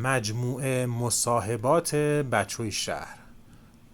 مجموعه مصاحبات بچوی شهر،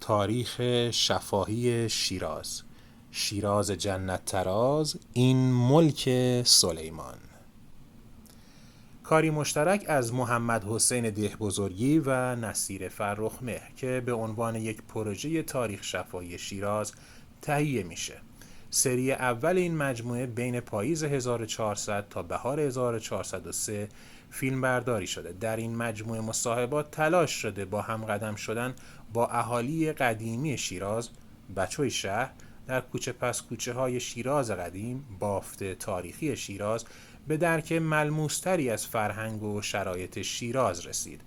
تاریخ شفاهی شیراز، شیراز جنت تراز، این ملک سلیمان. کاری مشترک از محمد حسین دهبزرگی و نصیر فرخ‌مهر که به عنوان یک پروژه تاریخ شفاهی شیراز تهیه میشه. سری اول این مجموعه بین پاییز 1400 تا بهار 1403 فیلم برداری شده. در این مجموعه مصاحبات تلاش شده با هم قدم شدن با اهالی قدیمی شیراز، بچوی شهر، در کوچه پس کوچه های شیراز قدیم، بافت تاریخی شیراز، به درک ملموستری از فرهنگ و شرایط شیراز رسید.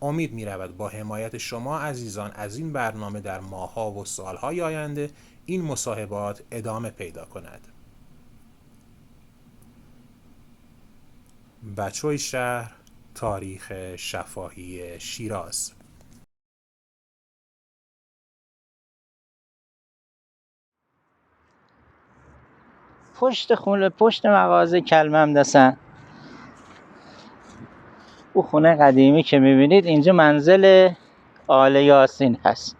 امید می رود با حمایت شما عزیزان از این برنامه در ماه‌ها و سال‌های آینده این مصاحبات ادامه پیدا کند. بچوی شهر، تاریخ شفاهی شیراز. پشت مغازه کلمه‌مدسن، او خونه قدیمی که میبینید اینجا منزل آل یاسین هست.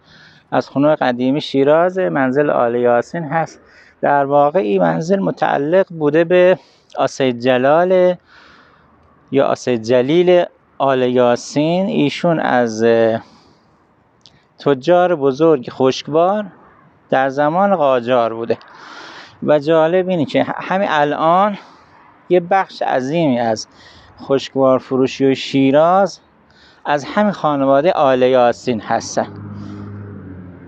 از خونه قدیمی شیراز منزل آل یاسین هست. در واقع این منزل متعلق بوده به آسید جلال یا آسید جلیل آل یاسین. ایشون از تجار بزرگ خشکبار در زمان قاجار بوده و جالب اینه که همین الان یه بخش عظیمی از خشکبار فروشی شیراز از همین خانواده آل یاسین هستن.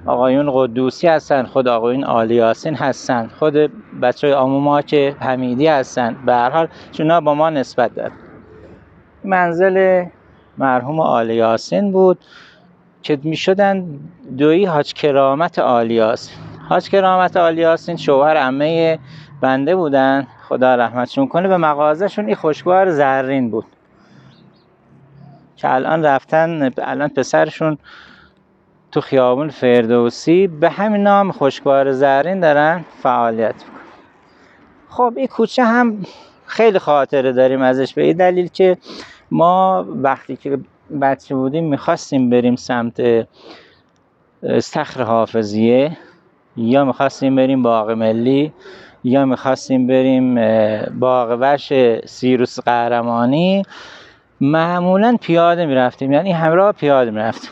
آقایون قدوسی هستن، خود آقایون آل یاسین هستن، خود بچه های عموما که حمیدی هستن. به هر حال چونا با ما نسبت دارن. منزل مرحوم آل یاسین بود که می شدن دویی حاج کرامت آل یاسین. حاج کرامت آل یاسین شوهر عمه بنده بودن، خدا رحمتشون کنه. و مغازه‌شون این خشکبار زرین بود که الان رفتن، الان پسرشون تو خیابون فردوسی به همین نام خشکبار زرین دارن فعالیت میکنن. خب این کوچه هم خیلی خاطره داریم ازش، به این دلیل که ما وقتی که بچه بودیم میخواستیم بریم سمت استخر حافظیه، یا میخواستیم بریم باغ ملی، یا میخواستیم بریم باغ وحش سیروس قهرمانی، معمولا پیاده میرفتیم، یعنی همراه پیاده میرفتیم.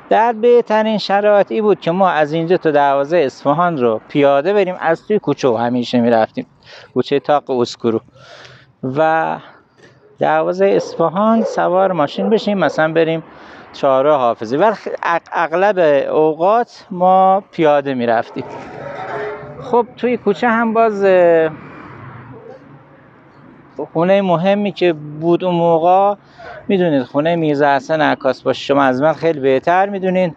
در بهترین شرایط ای بود که ما از اینجا تا دروازه اصفهان رو پیاده بریم، از توی کوچه همیشه میرفتیم، کوچه طاق اسکورو، و دروازه اصفهان سوار ماشین بشیم مثلا بریم چهارراه حافظی. ولی اغلب اوقات ما پیاده میرفتیم. خب توی کوچه هم باز خونه مهمی که بود اون موقع، میدونید خونه میرزا حسن عکاس باشه، شما از من خیلی بهتر میدونین،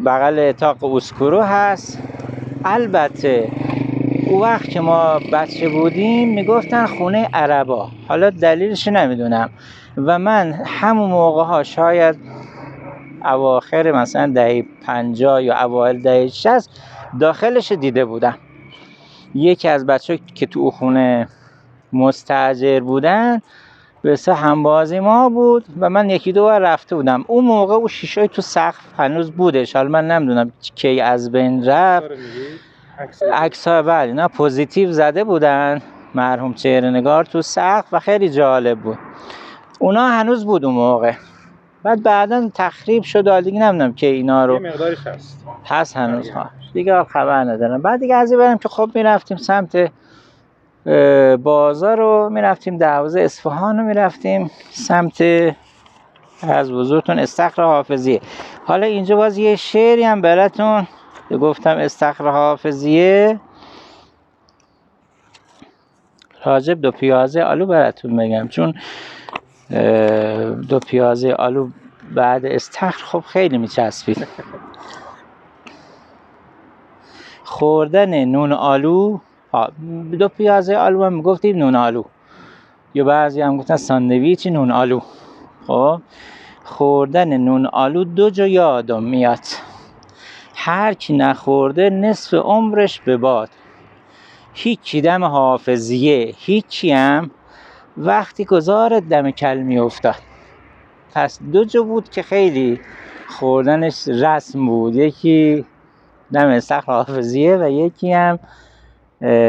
بغل طاق اسکورو هست. البته اون وقت که ما بچه بودیم میگفتن خونه عربا، حالا دلیلش نمیدونم. و من همون موقع ها شاید اواخر مثلا دهه 50 یا اوایل دهه 60 داخلش دیده بودم. یکی از بچه که تو خونه مستاجر بودن به همبازی ما بود و من یکی دو بار رفته بودم. اون موقع اون شیشه‌ای تو سقف هنوز بودش، حالا من نمیدونم کی از بین رفت. عکس‌ها بله نه پوزیتیو زده بودن مرحوم چهره‌نگار تو سقف و خیلی جالب بود. اونا هنوز بود اون موقع. بعداً تخریب شد، دیگه نمیدونم که اینا رو یه مقدارش هست هنوز ها، دیگه خبر ندارم. بعد دیگه از این برم که خب میرفتیم سمت بازار رو، میرفتیم دروازه اصفهان رو، میرفتیم سمت از بزرگتون استخر حافظیه. حالا اینجا باز یه شعری هم براتون گفتم، استخر حافظیه راجب دو پیازه آلو براتون بگم، چون دو پیازه آلو بعد استخر خب خیلی میچسبید. خوردن نون آلو، دو پیازه آلو هم میگفتیم نون آلو، یا بعضی هم گفتن ساندویچ نون آلو. خب خوردن نون آلو دو جا یادم میاد، هر کی نخورده نصف عمرش به باد. هیچی دم حافظیه، هیچی هم وقتی گذارت دم کلمی افتاد. پس 2 جو بود که خیلی خوردنش رسم بود، یکی دم استخر حافظیه و یکی هم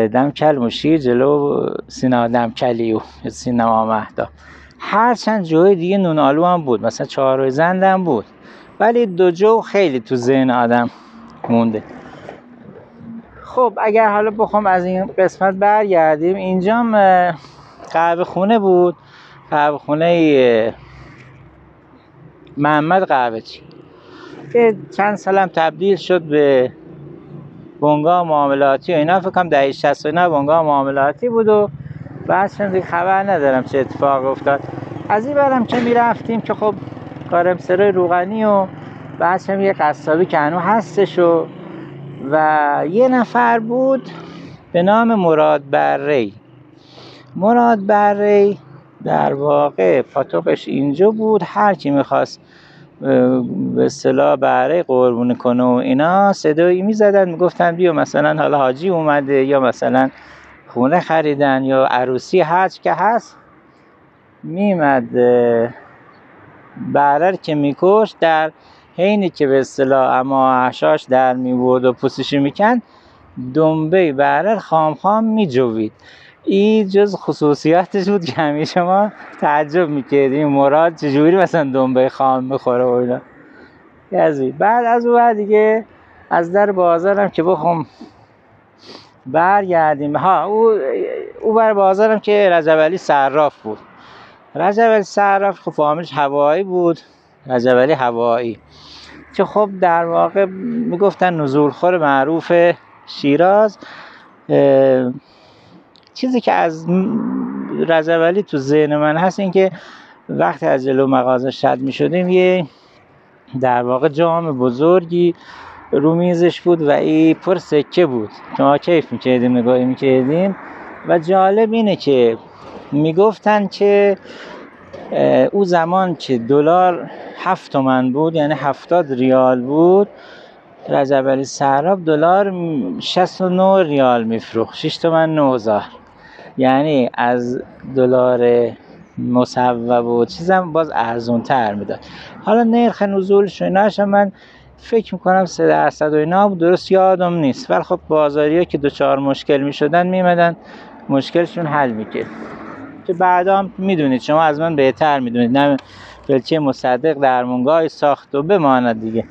دم کلمشیر جلو سینما دم کلیو سینما مهدا. هر چند جای دیگه نون آلو هم بود، مثلا چهارراه زند هم بود، ولی 2 جو خیلی تو ذهن آدم مونده. خب اگر حالا بخوام از این قسمت برگردیم، اینجام قهوه خونه بود، قهوه خونه محمد قهوه‌چی که چند سالم تبدیل شد به بنگاه معاملاتی و اینا. فکر کنم دهه 60 اینا بنگاه معاملاتی بود و بعد دیگه خبر ندارم چه اتفاق افتاد. از این برم که میرفتیم که خب کارمسرای روغنی و بعد هم یه قصابی که هنوز هستش و یه نفر بود به نام مراد بری. مراد بری در واقع پاتوقش اینجا بود، هر کی میخواست به اصطلاح بره قربونی کنه و اینا صدایی میزدن میگفتن بیا مثلا حالا حاجی اومده یا مثلا خونه خریدن یا عروسی هرچ که هست، میمد بره که میکش، در حینی که به اصطلاح اما احشاش در میبود و پوستش میکن، دنبه بره خام خام میجوید. این جز خصوصیاتش بود که همیشه ما تعجب میکردیم مراد چجوری مثلا دنبه خام میخوره و اینا. بعد از اون بعد دیگه از در بازارم که بخوام برگردیم، او بر بازارم که رجب علی صراف بود. رجب علی صراف خب فامیلش هوایی بود، رجب علی هوایی، که خب در واقع میگفتن نزولخور معروف شیراز. چیزی که از رجب علی تو ذهن من هست این که وقتی از جلو مغازه رد میشدیم یه در واقع جام بزرگی رو میزش بود و این پر سکه بود که ما کیف میکردیم نگاهی میکردیم. و جالب اینه که میگفتن که او زمان که دلار 7 تومن بود، یعنی 70 ریال بود، رجب علی صراف دلار 69 ریال میفروخت، 6 تومن 9000، یعنی از دلار مصوب و چیزم باز ارزون تر میداد. حالا نرخ نزولش و ایناش من فکر میکنم 3% و اینا بود، درست یادم نیست، ولی خب بازاریا که دوچار مشکل میشدن میمدن مشکلشون حل میکرد. که بعدا هم میدونید، شما از من بهتر میدونید، نه بلکه مصدق درمونگاه ساخت و بماند دیگه.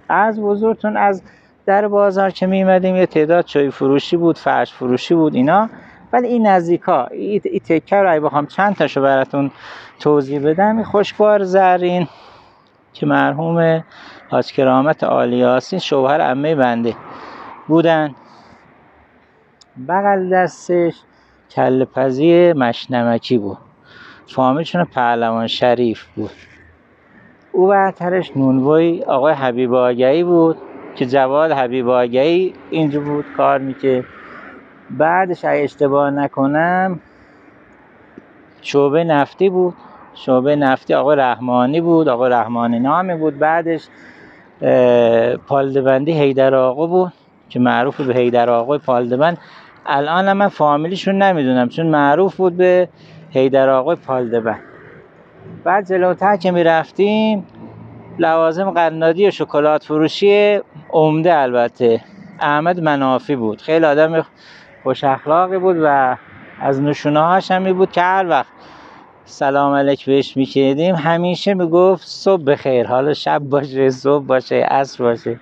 از بزرگتون از در بازار که میمدیم یه تعداد چای فروشی بود، فرش فروشی بود اینا، ولی این نزدیکا این تکه رو اگه بخوام چند تاشو براتون توضیح بدم، این خوشگوار زرین که مرحوم حاج کرامت عالی یاسین شوهر عمه بنده بودن، بغل دستش کله پزی مشنمکی بود، فامیلشون پهلوان شریف بود. او برترش نونوای آقای حبیب آگهی بود که جواد حبیب آگهی اینجا بود کار میکرد. بعدش اگه اشتباه نکنم شعبه نفتی بود، شعبه نفتی آقای رحمانی بود، آقای رحمانی نامی بود. بعدش پالدبندی حیدر آقا بود که معروف به حیدر آقای پالدبند. الان من فامیلیشون نمیدونم چون معروف بود به حیدر آقای پالدبند. بعد جلوتر که میرفتیم لوازم قنادی و شکلات فروشی عمده البته احمد منافی بود، خیلی آدم خوش اخلاقی بود و از نشونه‌هاش هم بود که هر وقت سلام علیک بهش میکردیم همیشه میگفت صبح بخیر، حالا شب باشه، صبح باشه، عصر باشه،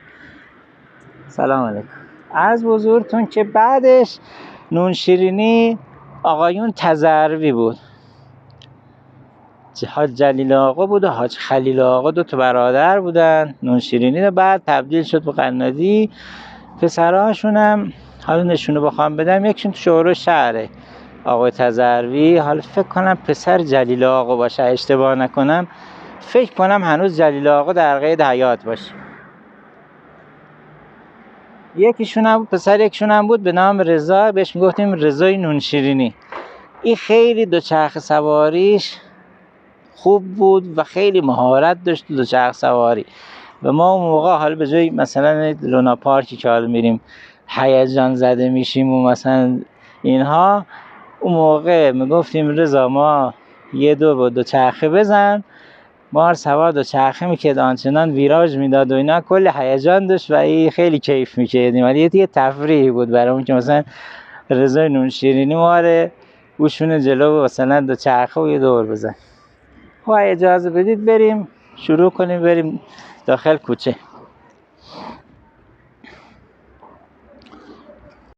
سلام علیکم. از بزرگتون که بعدش نون شیرینی آقایون تزروی بود، حاج جلیل آقا بود و حاج خلیل آقا، 2 تا برادر بودن. نون شیرینی رو بعد تبدیل شد به قنادی. پسرهاشون هم حالا نشونه بخوام بدم، یکشون تو شورای شهره آقای تزروی، حالا فکر کنم پسر جلیل آقا باشه اشتباه نکنم، فکر کنم هنوز جلیل آقا در قید حیات باشه. یکیشون هم بود پسر، یکیشون هم بود به نام رضا، بهش میگفتیم رضای نون شیرینی. این خیلی دوچرخه سواریش خوب بود و خیلی مهارت داشت دوچرخه سواری. و ما اون موقع حالا به جای مثلا لونا پارکی که حالا میریم هیجان زده میشیم و مثلا اینها، اون موقع میگفتیم رضا ما یه دور با دو چرخه بزن. مار سوار دو چرخه میکرد، آنچنان ویراژ میداد و اینا، کل هیجان داشت و این خیلی کیف میکردیم، ولی یه تفریحی بود برامون که مثلا رضای نون شیرینی ماره گوشونه جلو مثلا دو چرخه و یه دور بزن. خب اجازه بدید بریم شروع کنیم بریم داخل کوچه.